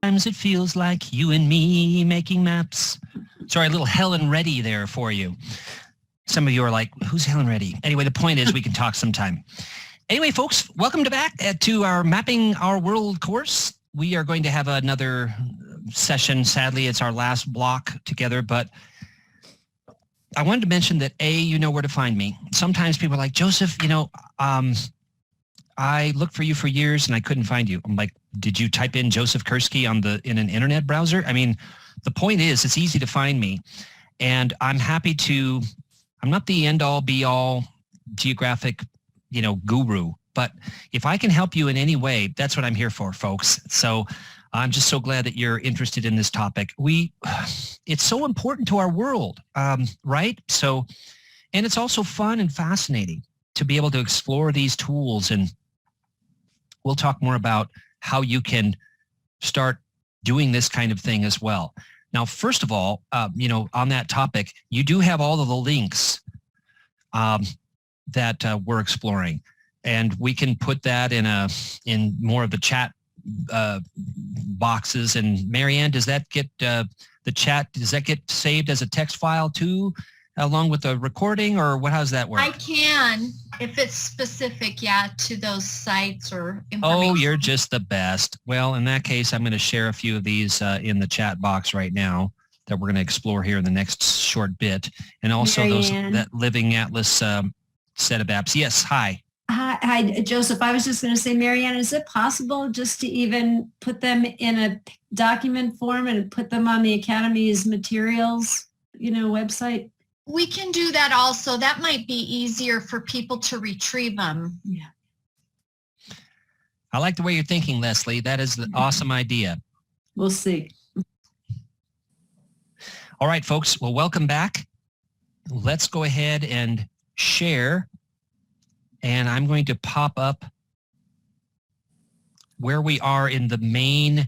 Sometimes it feels like you and me making maps. Sorry, a little Helen Reddy there for you. Some of you are like, who's Helen Reddy? Anyway, the point is we can talk sometime. Anyway, folks, welcome back to our Mapping Our World course. We are going to have another session. Sadly, it's our last block together, but I wanted to mention that you know where to find me. Sometimes people are like, Joseph, I looked for you for years and I couldn't find you. I'm like, did you type in Joseph Kursky in an internet browser? I mean, the point is it's easy to find me, and I'm happy to. I'm not the end all be all geographic, guru, but if I can help you in any way, that's what I'm here for, folks. So I'm just so glad that you're interested in this topic. It's so important to our world, right? So, and it's also fun and fascinating to be able to explore these tools, and we'll talk more about how you can start doing this kind of thing as well. Now, first of all, on that topic, you do have all of the links that we're exploring, and we can put that in more of the chat boxes. And Marianne, does that get the chat? Does that get saved as a text file too, along with the recording, or how does that work? I can, if it's specific, to those sites or information. Oh, you're just the best. Well, in that case, I'm going to share a few of these in the chat box right now that we're going to explore here in the next short bit. And also that Living Atlas set of apps. Yes, hi. Hi, Joseph. I was just going to say, Marianne, is it possible just to even put them in a document form and put them on the Academy's materials, website? We can do that also. That might be easier for people to retrieve them. Yeah. I like the way you're thinking, Leslie. That is an awesome idea. We'll see. All right, folks. Well, welcome back. Let's go ahead and share. And I'm going to pop up where we are in the main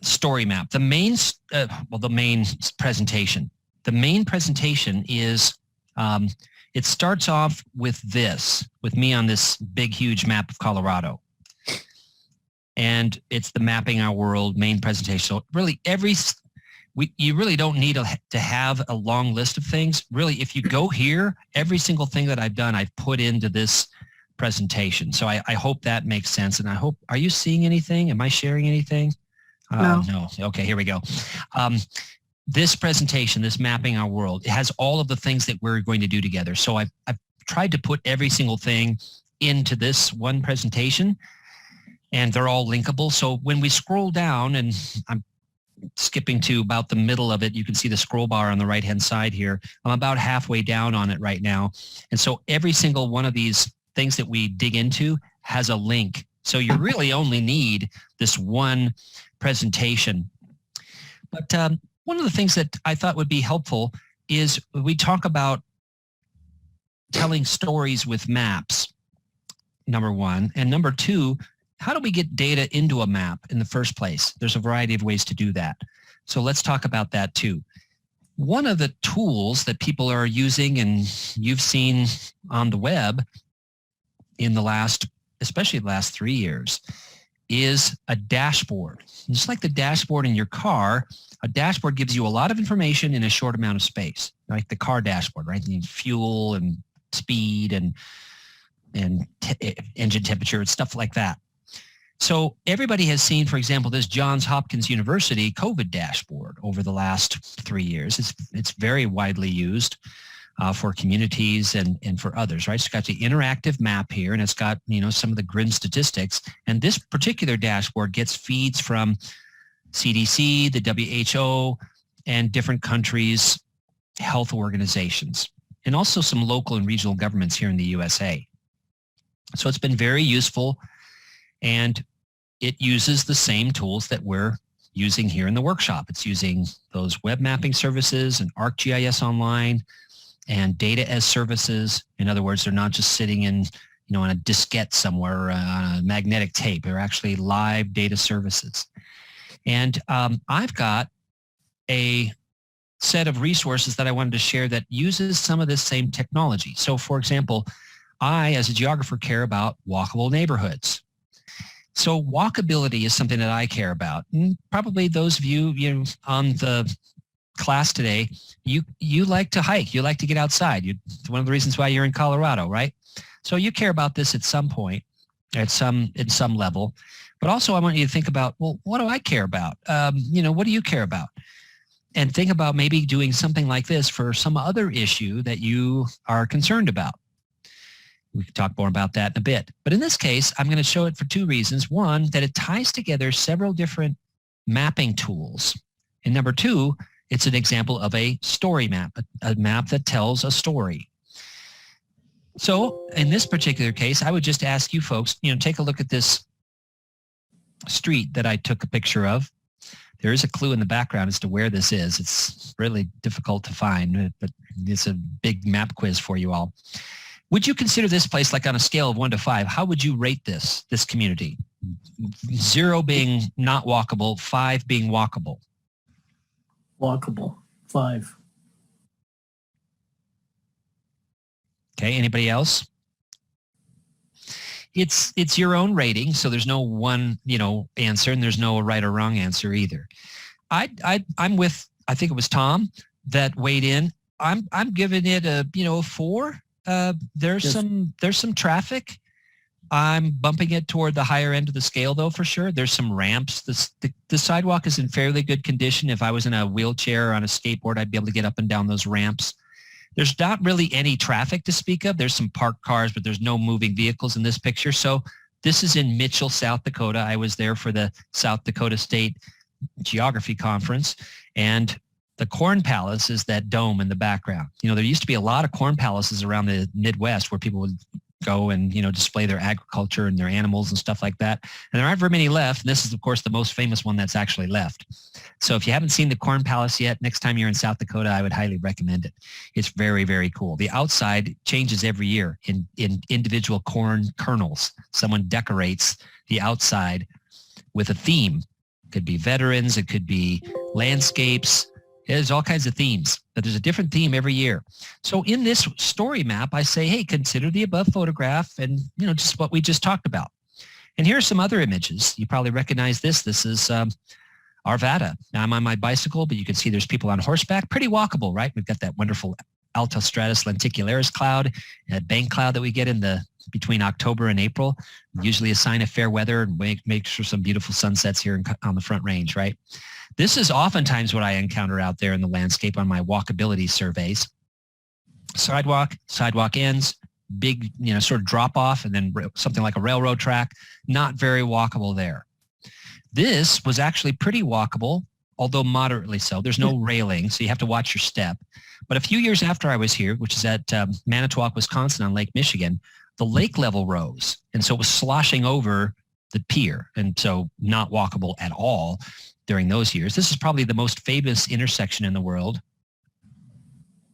story map. The main presentation. The main presentation is, it starts off with me on this big, huge map of Colorado. And it's the Mapping Our World main presentation. So really you really don't need to have a long list of things. Really, if you go here, every single thing that I've done, I've put into this presentation. So I hope that makes sense. And are you seeing anything? Am I sharing anything? No. Okay, here we go. This presentation, this Mapping Our World, it has all of the things that we're going to do together. So I've tried to put every single thing into this one presentation, and they're all linkable. So when we scroll down, and I'm skipping to about the middle of it, you can see the scroll bar on the right-hand side here. I'm about halfway down on it right now. And so every single one of these things that we dig into has a link. So you really only need this one presentation. But one of the things that I thought would be helpful is we talk about telling stories with maps, number one. And number two, how do we get data into a map in the first place? There's a variety of ways to do that. So let's talk about that too. One of the tools that people are using, and you've seen on the web especially the last 3 years, is a dashboard. Just like the dashboard in your car, a dashboard gives you a lot of information in a short amount of space, like the car dashboard, right? You need fuel and speed and engine temperature and stuff like that. So everybody has seen, for example, this Johns Hopkins University COVID dashboard over the last 3 years. It's very widely used for communities and for others, right? It's got the interactive map here, and it's got, some of the grid statistics. And this particular dashboard gets feeds from CDC, the WHO, and different countries' health organizations, and also some local and regional governments here in the USA. So it's been very useful, and it uses the same tools that we're using here in the workshop. It's using those web mapping services and ArcGIS Online and data as services. In other words, they're not just sitting in, on a diskette somewhere on a magnetic tape. They're actually live data services. And I've got a set of resources that I wanted to share that uses some of this same technology. So for example, I, as a geographer, care about walkable neighborhoods. So walkability is something that I care about. And probably those of you, on the class today, you like to hike, you like to get outside. It's one of the reasons why you're in Colorado, right? So you care about this at some point, at some level. But also I want you to think about, well, what do I care about? What do you care about? And think about maybe doing something like this for some other issue that you are concerned about. We can talk more about that in a bit. But in this case, I'm going to show it for two reasons. One, that it ties together several different mapping tools. And number two, it's an example of a story map, a map that tells a story. So in this particular case, I would just ask you folks, take a look at this street that I took a picture of. There is a clue in the background as to where this is. It's really difficult to find, but it's a big map quiz for you all. Would you consider this place, like on a scale of 1 to 5, how would you rate this community? 0 being not walkable, 5 being walkable. Walkable, 5. Okay, anybody else? It's your own rating, so there's no one, answer, and there's no right or wrong answer either. I'm with, I think it was Tom that weighed in. I'm giving it a 4. There's some traffic. I'm bumping it toward the higher end of the scale, though, for sure. There's some ramps. The sidewalk is in fairly good condition. If I was in a wheelchair or on a skateboard, I'd be able to get up and down those ramps. There's not really any traffic to speak of. There's some parked cars, but there's no moving vehicles in this picture. So this is in Mitchell, South Dakota. I was there for the South Dakota State Geography Conference, and the Corn Palace is that dome in the background. There used to be a lot of corn palaces around the Midwest where people would go and, display their agriculture and their animals and stuff like that. And there aren't very many left. And this is, of course, the most famous one that's actually left. So if you haven't seen the Corn Palace yet, next time you're in South Dakota, I would highly recommend it. It's very, very cool. The outside changes every year in individual corn kernels. Someone decorates the outside with a theme. It could be veterans. It could be landscapes. There's all kinds of themes, but there's a different theme every year. So in this story map, I say, hey, consider the above photograph and, just what we just talked about. And here are some other images. You probably recognize this. This is Arvada. Now I'm on my bicycle, but you can see there's people on horseback. Pretty walkable, right? We've got that wonderful altostratus lenticularis cloud, a bank cloud that we get between October and April. Usually a sign of fair weather and make for some beautiful sunsets here on the Front Range, right? This is oftentimes what I encounter out there in the landscape on my walkability surveys. Sidewalk ends, big, sort of drop off, and then something like a railroad track. Not very walkable there. This was actually pretty walkable, although moderately so. There's no railing, so you have to watch your step. But a few years after I was here, which is at Manitowoc, Wisconsin on Lake Michigan, the lake level rose. And so it was sloshing over the pier, and so not walkable at all during those years. This is probably the most famous intersection in the world.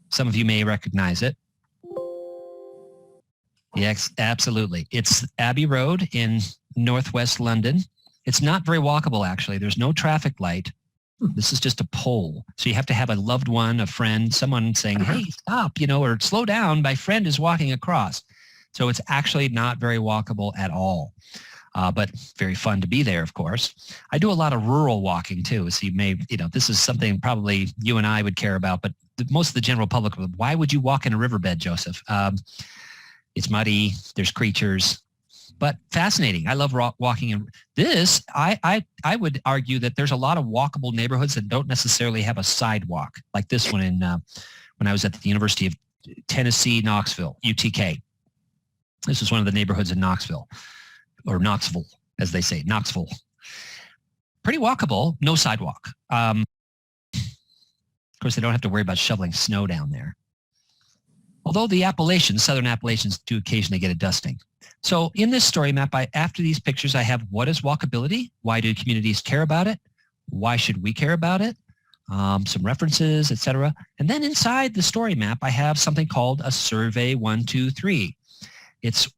Some of you may recognize it. Yes, absolutely. It's Abbey Road in northwest London. It's not very walkable, actually. There's no traffic light. This is just a pole. So you have to have a loved one, a friend, someone saying, hey, stop, or slow down. My friend is walking across. So it's actually not very walkable at all. But very fun to be there, of course. I do a lot of rural walking too. So you may, this is something probably you and I would care about, but most of the general public, why would you walk in a riverbed, Joseph? It's muddy, there's creatures, but fascinating. I love walking in this. I would argue that there's a lot of walkable neighborhoods that don't necessarily have a sidewalk, like this one when I was at the University of Tennessee, Knoxville, UTK. This is one of the neighborhoods in Knoxville. Or Knoxville, as they say, Knoxville. Pretty walkable, no sidewalk. Of course, they don't have to worry about shoveling snow down there. Although the Appalachians, Southern Appalachians, do occasionally get a dusting. So in this story map, after these pictures, I have what is walkability? Why do communities care about it? Why should we care about it? Some references, etc. And then inside the story map, I have something called a Survey 123. It's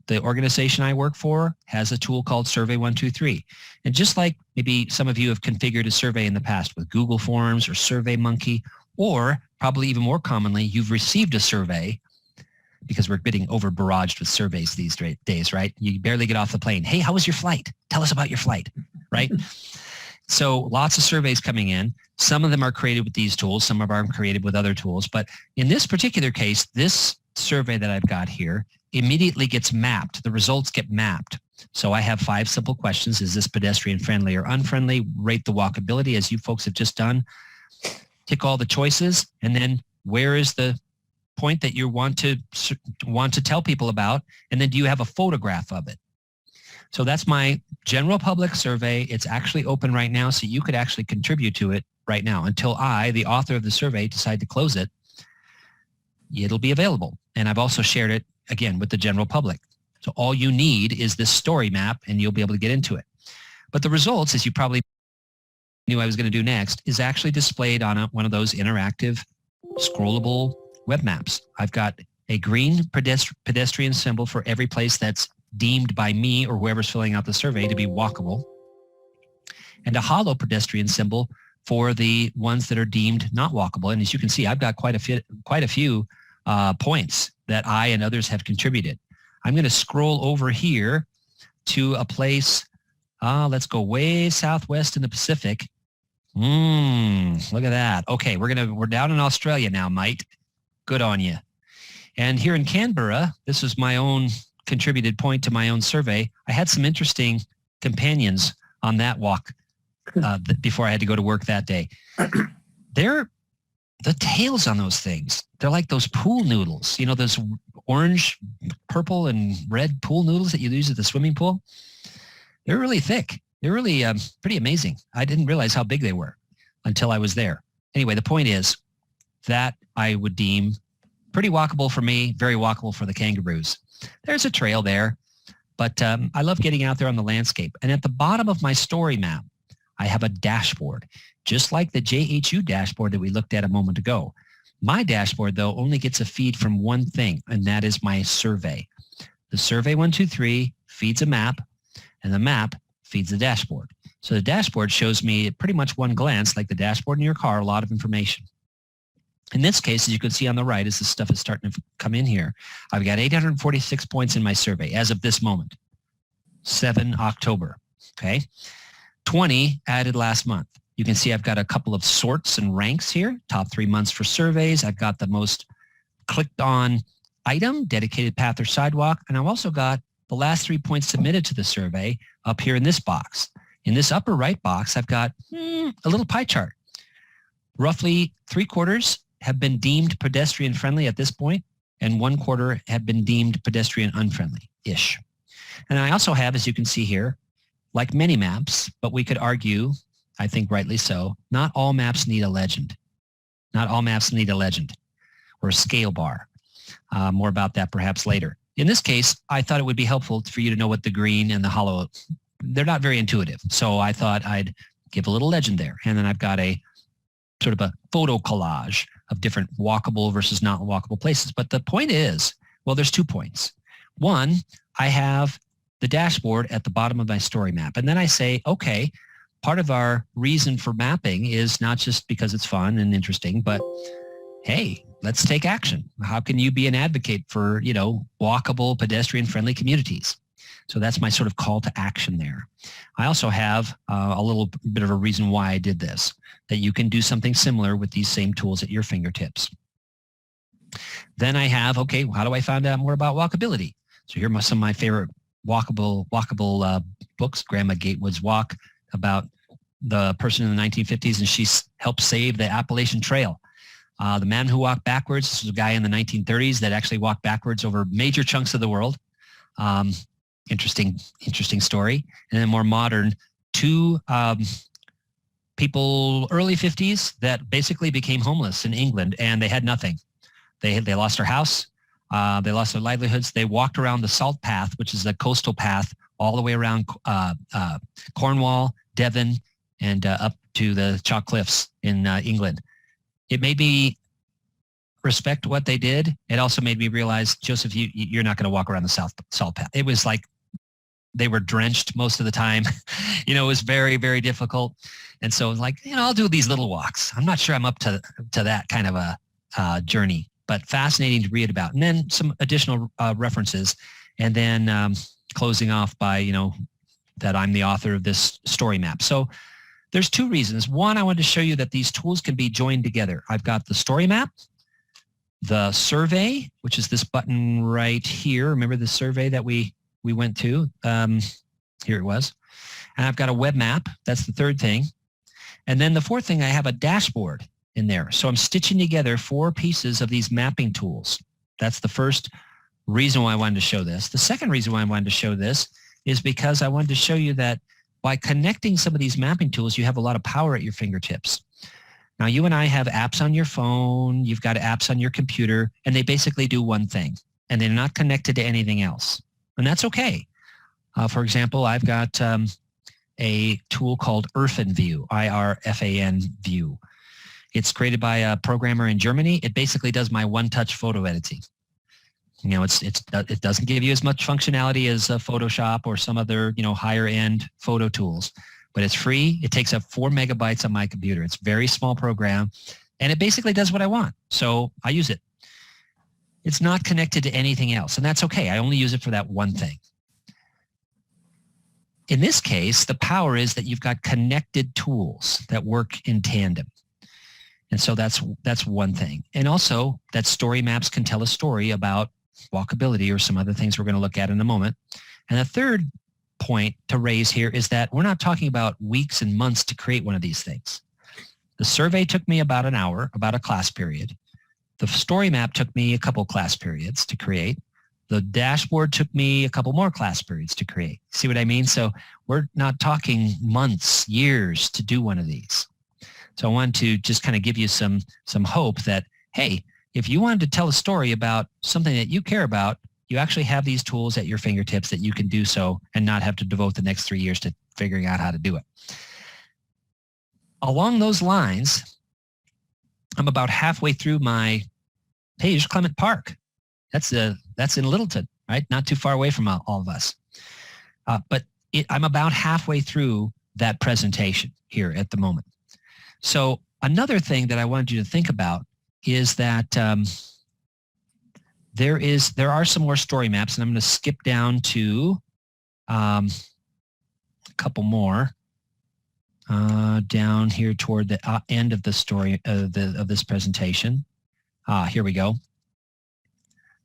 the organization I work for has a tool called Survey 123. And just like maybe some of you have configured a survey in the past with Google Forms or SurveyMonkey, or probably even more commonly, you've received a survey because we're getting over barraged with surveys these days, right? You barely get off the plane. Hey, how was your flight? Tell us about your flight, right? So lots of surveys coming in. Some of them are created with these tools. Some of them are created with other tools. But in this particular case, this survey that I've got here immediately gets mapped. The results get mapped. So I have 5 simple questions. Is this pedestrian friendly or unfriendly? Rate the walkability as you folks have just done. Tick all the choices. And then where is the point that you want to tell people about? And then do you have a photograph of it? So that's my general public survey. It's actually open right now, so you could actually contribute to it right now. Until I, the author of the survey, decide to close it, it'll be available. And I've also shared it, again, with the general public. So all you need is this story map, and you'll be able to get into it. But the results, as you probably knew I was going to do next, is actually displayed on one of those interactive, scrollable web maps. I've got a green pedestrian symbol for every place that's deemed by me or whoever's filling out the survey to be walkable, and a hollow pedestrian symbol for the ones that are deemed not walkable. And as you can see, I've got quite a few points that I and others have contributed. I'm going to scroll over here to a place, let's go way southwest in the Pacific. Look at that. Okay, we're down in Australia now, mate. Good on you. And here in Canberra, this was my own contributed point to my own survey. I had some interesting companions on that walk before I had to go to work that day. The tails on those things, they're like those pool noodles, those orange, purple, and red pool noodles that you use at the swimming pool. They're really thick. They're really pretty amazing. I didn't realize how big they were until I was there. Anyway, the point is that I would deem pretty walkable for me, very walkable for the kangaroos. There's a trail there, but I love getting out there on the landscape. And at the bottom of my story map, I have a dashboard, just like the JHU dashboard that we looked at a moment ago. My dashboard, though, only gets a feed from one thing, and that is my survey. The survey 123 feeds a map, and the map feeds the dashboard. So the dashboard shows me at pretty much one glance, like the dashboard in your car, a lot of information. In this case, as you can see on the right, as this stuff is starting to come in here, I've got 846 points in my survey as of this moment, 7 October, okay? 20 added last month. You can see I've got a couple of sorts and ranks here, top 3 months for surveys. I've got the most clicked on item, dedicated path or sidewalk, and I've also got the last 3 points submitted to the survey up here in this box. In this upper right box, I've got a little pie chart. Roughly 3/4 have been deemed pedestrian friendly at this point, and 1/4 have been deemed pedestrian unfriendly-ish. And I also have, as you can see here, like many maps, but we could argue, I think rightly so, not all maps need a legend. Not all maps need a legend or a scale bar. More about that perhaps later. In this case, I thought it would be helpful for you to know what the green and the hollow, they're not very intuitive. So I thought I'd give a little legend there. And then I've got a sort of a photo collage of different walkable versus not walkable places. But the point is, well, there's 2 points. One, I have the dashboard at the bottom of my story map. And then I say, okay, part of our reason for mapping is not just because it's fun and interesting, but hey, let's take action. How can you be an advocate for, walkable, pedestrian-friendly communities? So that's my sort of call to action there. I also have a little bit of a reason why I did this, that you can do something similar with these same tools at your fingertips. Then I have, okay, how do I find out more about walkability? So here are some of my favorite walkable books. Grandma Gatewood's Walk, about the person in the 1950s, and she helped save the Appalachian Trail. The Man Who Walked Backwards, this was a guy in the 1930s that actually walked backwards over major chunks of the world. Interesting story. And then more modern, 2 people, early 50s, that basically became homeless in England, and they had nothing. They lost their house. They lost their livelihoods. They walked around the Salt Path, which is a coastal path, all the way around Cornwall, Devon, and up to the Chalk Cliffs in England. It made me respect what they did. It also made me realize, Joseph, you're not going to walk around the Salt Path. It was like they were drenched most of the time. It was very, very difficult. And so like, I'll do these little walks. I'm not sure I'm up to that kind of a journey. but fascinating to read about. And then some additional references, and then closing off by, that I'm the author of this story map. So there's two reasons. One, I wanted to show you that these tools can be joined together. I've got the story map, the survey, which is this button right here. Remember the survey that we went to? Here it was. And I've got a web map. That's the third thing. And then the fourth thing, I have a dashboard in there. So I'm stitching together 4 pieces of these mapping tools. That's the first reason why I wanted to show this. The second reason why I wanted to show this is because I wanted to show you that by connecting some of these mapping tools, you have a lot of power at your fingertips. Now, you and I have apps on your phone, you've got apps on your computer, and they basically do one thing, and they're not connected to anything else. And that's okay. For example, I've got a tool called IRFAN View, I-R-F-A-N View. It's created by a programmer in Germany. It basically does my one-touch photo editing. It doesn't give you as much functionality as Photoshop or some other, higher-end photo tools, but it's free. It takes up 4 megabytes on my computer. It's a very small program, and it basically does what I want. So I use it. It's not connected to anything else, and that's okay. I only use it for that one thing. In this case, the power is that you've got connected tools that work in tandem. And so that's one thing. And also that story maps can tell a story about walkability or some other things we're going to look at in a moment. And the third point to raise here is that we're not talking about weeks and months to create one of these things. The survey took me about an hour, about a class period. The story map took me a couple class periods to create. The dashboard took me a couple more class periods to create. See what I mean? So we're not talking months, years to do one of these. So I wanted to just kind of give you some hope that, hey, if you wanted to tell a story about something that you care about, you actually have these tools at your fingertips that you can do so and not have to devote the next 3 years to figuring out how to do it. Along those lines, I'm about halfway through my page, Clement Park. That's in Littleton, right? Not too far away from all of us. But I'm about halfway through that presentation here at the moment. So another thing that I wanted you to think about is that there are some more story maps, and I'm going to skip down to a couple more down here toward the end of the story of this presentation. Here we go.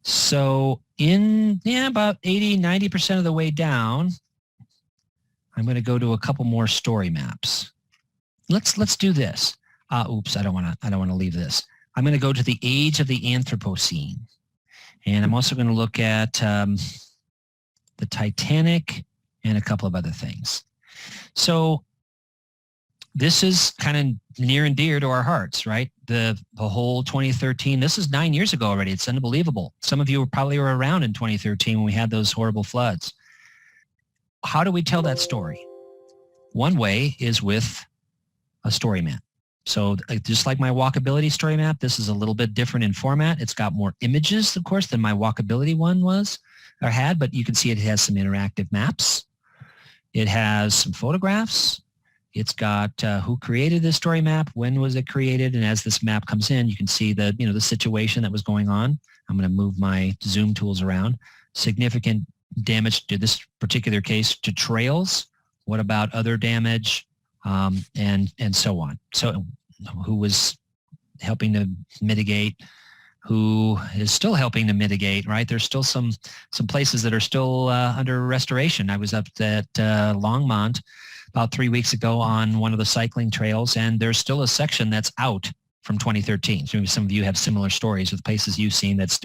So about 80-90% of the way down, I'm going to go to a couple more story maps. Let's do this. Oops, I don't want to leave this. I'm going to go to the age of the Anthropocene, and I'm also going to look at the Titanic and a couple of other things. So this is kind of near and dear to our hearts, right? The whole 2013. This is 9 years ago already. It's unbelievable. Some of you probably were around in 2013 when we had those horrible floods. How do we tell that story? One way is with a story map. So just like my walkability story map, this is a little bit different in format. It's got more images, of course, than my walkability one had, but you can see it has some interactive maps. It has some photographs. It's got who created this story map, when was it created, and as this map comes in, you can see the the situation that was going on. I'm going to move my zoom tools around. Significant damage to this particular case to trails. What about other damage? And so on. So who was helping to mitigate, who is still helping to mitigate, right? There's still some places that are still under restoration. I was up at Longmont about 3 weeks ago on one of the cycling trails, and there's still a section that's out from 2013. So maybe some of you have similar stories with places you've seen that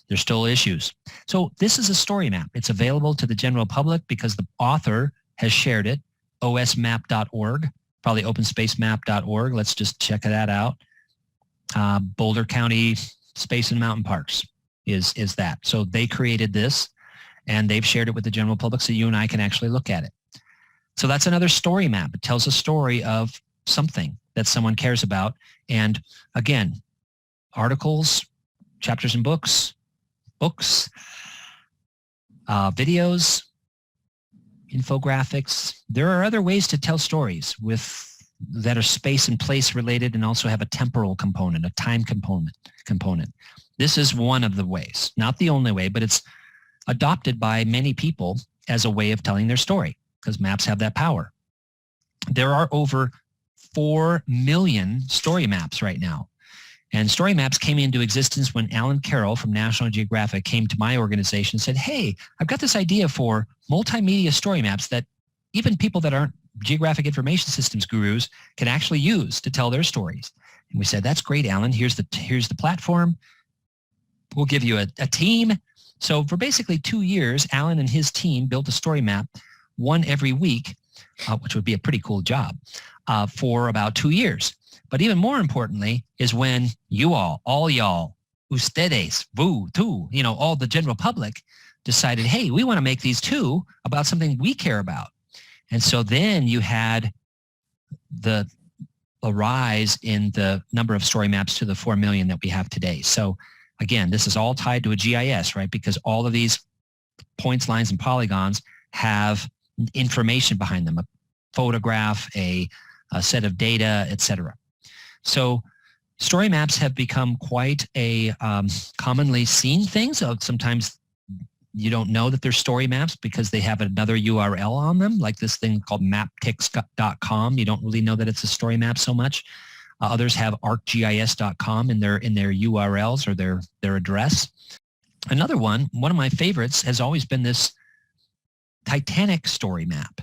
there's still issues. So this is a story map. It's available to the general public because the author has shared it. osmap.org, probably openspacemap.org. Let's just check that out. Boulder County Space and Mountain Parks is that. So they created this, and they've shared it with the general public so you and I can actually look at it. So that's another story map. It tells a story of something that someone cares about. And again, articles, chapters and books, videos, infographics. There are other ways to tell stories with that are space and place related and also have a temporal component, a time component. This is one of the ways, not the only way, but it's adopted by many people as a way of telling their story because maps have that power. There are over 4 million story maps right now. And story maps came into existence when Alan Carroll from National Geographic came to my organization and said, hey, I've got this idea for multimedia story maps that even people that aren't geographic information systems gurus can actually use to tell their stories. And we said, that's great, Alan. Here's the platform. We'll give you a team. So for basically 2 years, Alan and his team built a story map, one every week, which would be a pretty cool job, for about 2 years. But even more importantly is when you all y'all, ustedes, vous, tú, all the general public decided, hey, we want to make these too about something we care about. And so then you had a rise in the number of story maps to the 4 million that we have today. So again, this is all tied to a GIS, right? Because all of these points, lines, and polygons have information behind them, a photograph, a set of data, etc. So story maps have become quite a commonly seen thing. So sometimes you don't know that they're story maps because they have another URL on them, like this thing called maptix.com. You don't really know that it's a story map so much. Others have arcgis.com in their URLs or their address. Another one of my favorites has always been this Titanic Story Map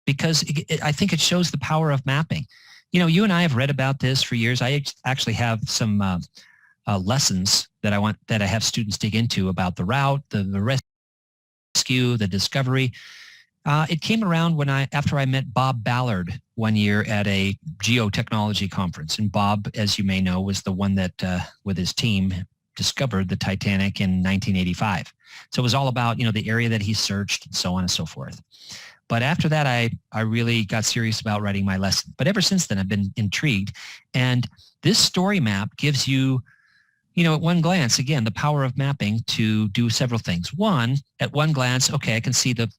because I think it shows the power of mapping. You and I have read about this for years. I actually have some lessons that I have students dig into about the route, the rescue, the discovery. It came around after I met Bob Ballard one year at a geotechnology conference. And Bob, as you may know, was the one that, with his team, discovered the Titanic in 1985. So it was all about, the area that he searched and so on and so forth. But after that, I really got serious about writing my lesson. But ever since then, I've been intrigued. And this story map gives you, at one glance, again, the power of mapping to do several things. One, at one glance, okay, I can see the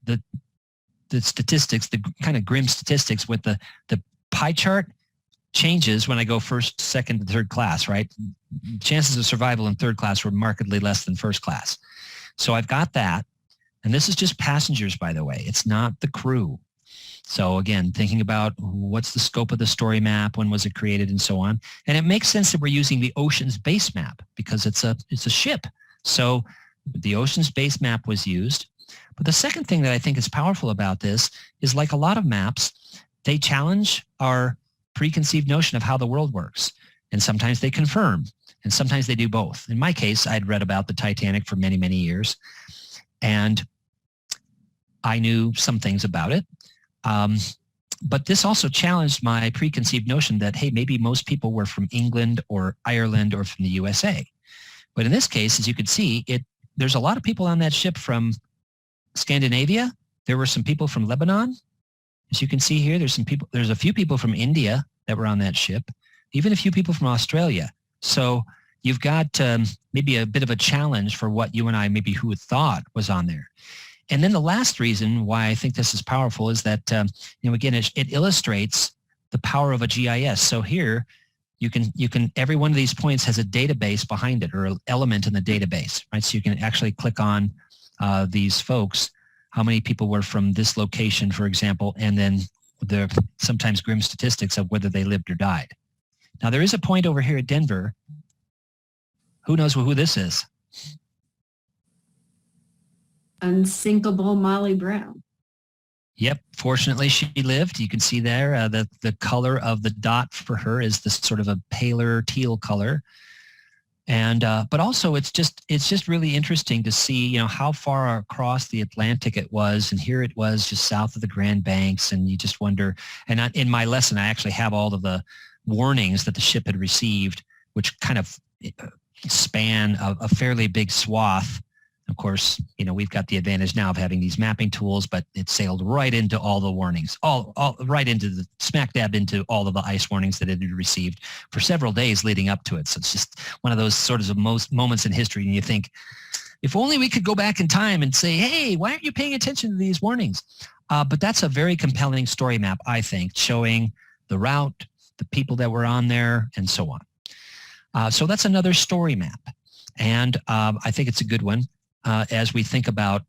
statistics, the kind of grim statistics with the pie chart changes when I go first, second, and third class, right? Chances of survival in third class were markedly less than first class. So I've got that. And this is just passengers, by the way. It's not the crew. So again, thinking about what's the scope of the story map, when was it created, and so on. And it makes sense that we're using the Ocean's Base Map because it's a ship. So the Ocean's Base Map was used. But the second thing that I think is powerful about this is, like a lot of maps, they challenge our preconceived notion of how the world works. And sometimes they confirm, and sometimes they do both. In my case, I'd read about the Titanic for many, many years. And I knew some things about it. But this also challenged my preconceived notion that, hey, maybe most people were from England or Ireland or from the USA. But in this case, as you can see, there's a lot of people on that ship from Scandinavia. There were some people from Lebanon. As you can see here, there's a few people from India that were on that ship, even a few people from Australia. So you've got maybe a bit of a challenge for what you and I maybe who had thought was on there. And then the last reason why I think this is powerful is that, again, it illustrates the power of a GIS. So here, you can every one of these points has a database behind it, or an element in the database, right? So you can actually click on these folks, how many people were from this location, for example, and then the sometimes grim statistics of whether they lived or died. Now, there is a point over here at Denver. Who knows who this is? Unsinkable Molly Brown. Yep. Fortunately, she lived. You can see there the color of the dot for her is this sort of a paler teal color. And but also it's just really interesting to see, how far across the Atlantic it was. And here it was just south of the Grand Banks. And you just wonder, and in my lesson, I actually have all of the warnings that the ship had received, which kind of span a fairly big swath. Of course, we've got the advantage now of having these mapping tools, but it sailed right into all the warnings, all right into the smack dab into all of the ice warnings that it had received for several days leading up to it. So it's just one of those sort of most moments in history, and you think, if only we could go back in time and say, hey, why aren't you paying attention to these warnings? But that's a very compelling story map, I think, showing the route, the people that were on there, and so on. So that's another story map. And I think it's a good one as we think about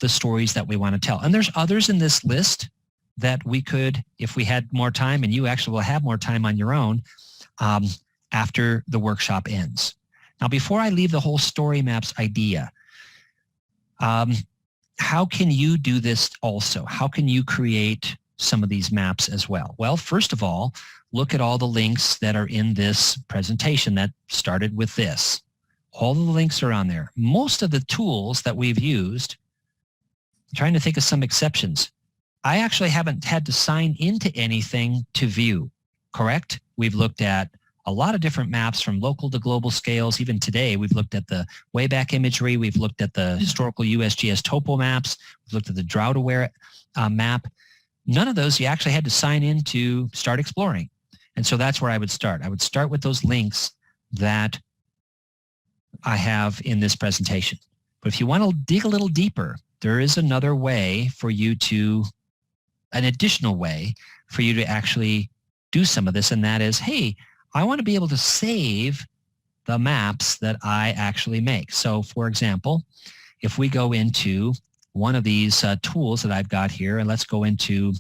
the stories that we want to tell. And there's others in this list that we could, if we had more time, and you actually will have more time on your own after the workshop ends. Now, before I leave the whole story maps idea, how can you do this also? How can you create some of these maps as well? Well, first of all, look at all the links that are in this presentation that started with this. All of the links are on there. Most of the tools that we've used, trying to think of some exceptions, I actually haven't had to sign into anything to view, correct? We've looked at a lot of different maps from local to global scales. Even today, we've looked at the Wayback Imagery. We've looked at the historical USGS topo maps. We've looked at the drought-aware map. None of those you actually had to sign in to start exploring. And so that's where I would start. I would start with those links that I have in this presentation. But if you want to dig a little deeper, there is another way for you to, an additional way for you to actually do some of this, and that is, hey, I want to be able to save the maps that I actually make. So for example, if we go into one of these tools that I've got here, and let's go into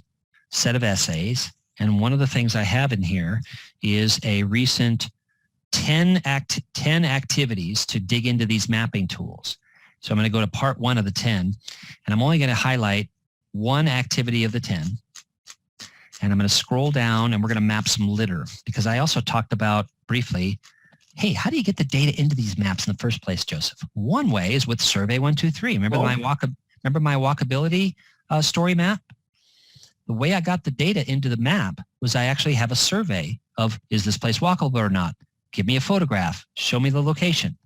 set of essays, and one of the things I have in here is a recent 10 activities to dig into these mapping tools. So I'm going to go to part 1 of the 10, and I'm only going to highlight one activity of the 10. And I'm going to scroll down, and we're going to map some litter, because I also talked about briefly, hey, how do you get the data into these maps in the first place, Joseph? One way is with Survey 123. Remember my Walkability story map? The way I got the data into the map was I actually have a survey of, is this place walkable or not? Give me a photograph. Show me the location.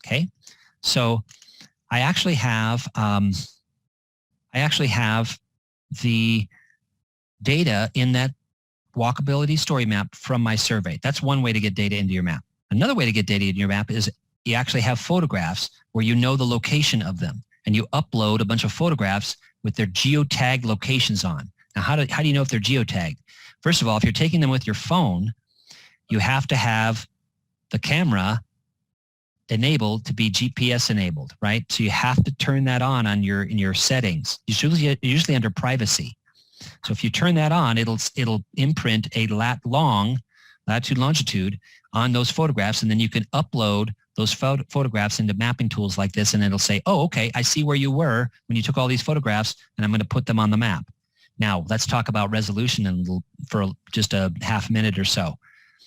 Okay, so I actually have the data in that Walkability story map from my survey. That's one way to get data into your map. Another way to get data into your map is you actually have photographs where you know the location of them, and you upload a bunch of photographs with their geotag locations on. Now, how do you know if they're geotagged? First of all, if you're taking them with your phone, you have to have the camera enabled to be GPS enabled, right? So you have to turn that on in your settings. Usually under privacy. So if you turn that on, it'll imprint a latitude longitude on those photographs, and then you can upload those photographs into mapping tools like this, and it'll say, oh, okay, I see where you were when you took all these photographs, and I'm going to put them on the map. Now, let's talk about resolution for just a half minute or so.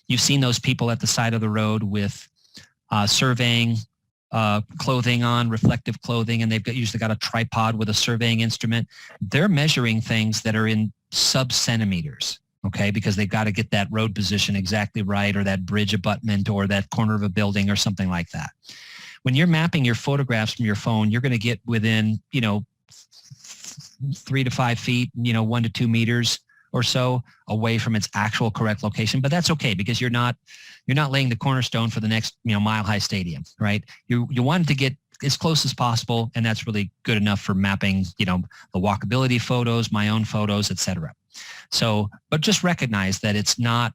You've seen those people at the side of the road with surveying clothing on, reflective clothing, and they've usually got a tripod with a surveying instrument. They're measuring things that are in sub-centimeters, okay, because they've got to get that road position exactly right, or that bridge abutment, or that corner of a building, or something like that. When you're mapping your photographs from your phone, you're going to get within, 3 to 5 feet, 1 to 2 meters or so away from its actual correct location, but that's okay, because you're not laying the cornerstone for the next Mile High Stadium, right? You want it to get as close as possible, and that's really good enough for mapping the walkability photos, my own photos, etc. So, but just recognize that it's not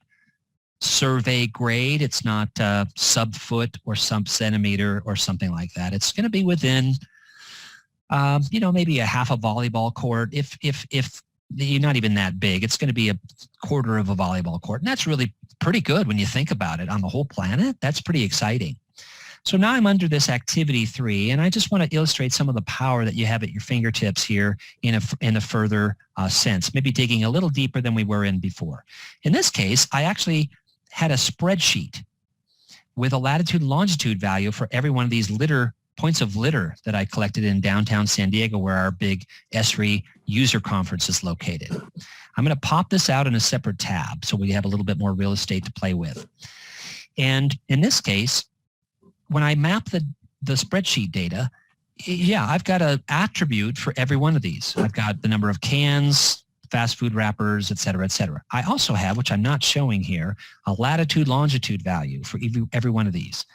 survey grade, it's not sub-foot or sub-centimeter or something like that. It's going to be within maybe a half a volleyball court. If you're not even that big, it's going to be a quarter of a volleyball court. And that's really pretty good when you think about it on the whole planet. That's pretty exciting. So now I'm under this activity 3, and I just want to illustrate some of the power that you have at your fingertips here in a further sense, maybe digging a little deeper than we were in before. In this case, I actually had a spreadsheet with a latitude and longitude value for every one of these points of litter that I collected in downtown San Diego, where our big ESRI user conference is located. I'm going to pop this out in a separate tab so we have a little bit more real estate to play with. And in this case, when I map the spreadsheet data, yeah, I've got an attribute for every one of these. I've got the number of cans, fast food wrappers, et cetera, et cetera. I also have, which I'm not showing here, a latitude longitude value for every one of these.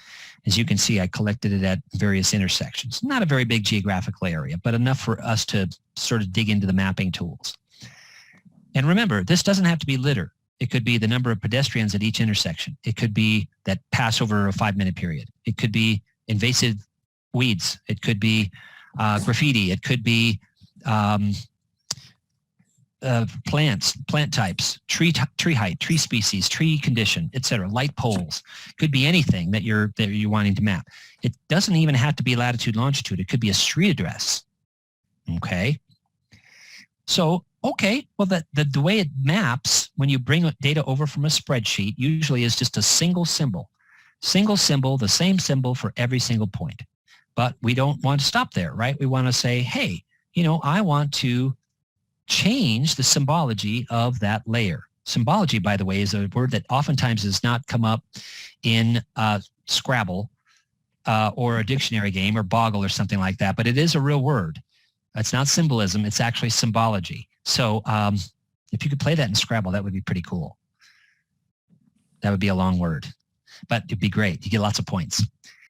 As you can see, I collected it at various intersections. Not a very big geographical area, but enough for us to sort of dig into the mapping tools. And remember, this doesn't have to be litter. It could be the number of pedestrians at each intersection. It could be that pass over a 5-minute period. It could be invasive weeds. It could be graffiti. It could be plants, plant types, tree height, tree species, tree condition, etc. Light poles. Could be anything that you're wanting to map. It doesn't even have to be latitude, longitude. It could be a street address. Okay. So, okay, well, the way it maps when you bring data over from a spreadsheet usually is just a single symbol. Single symbol, the same symbol for every single point. But we don't want to stop there, right? We want to say, hey, I want to change the symbology of that layer. Symbology, by the way, is a word that oftentimes does not come up in Scrabble or a dictionary game or Boggle or something like that, but it is a real word. It's not symbolism, it's actually symbology. So if you could play that in Scrabble, that would be pretty cool. That would be a long word, but it'd be great. You get lots of points.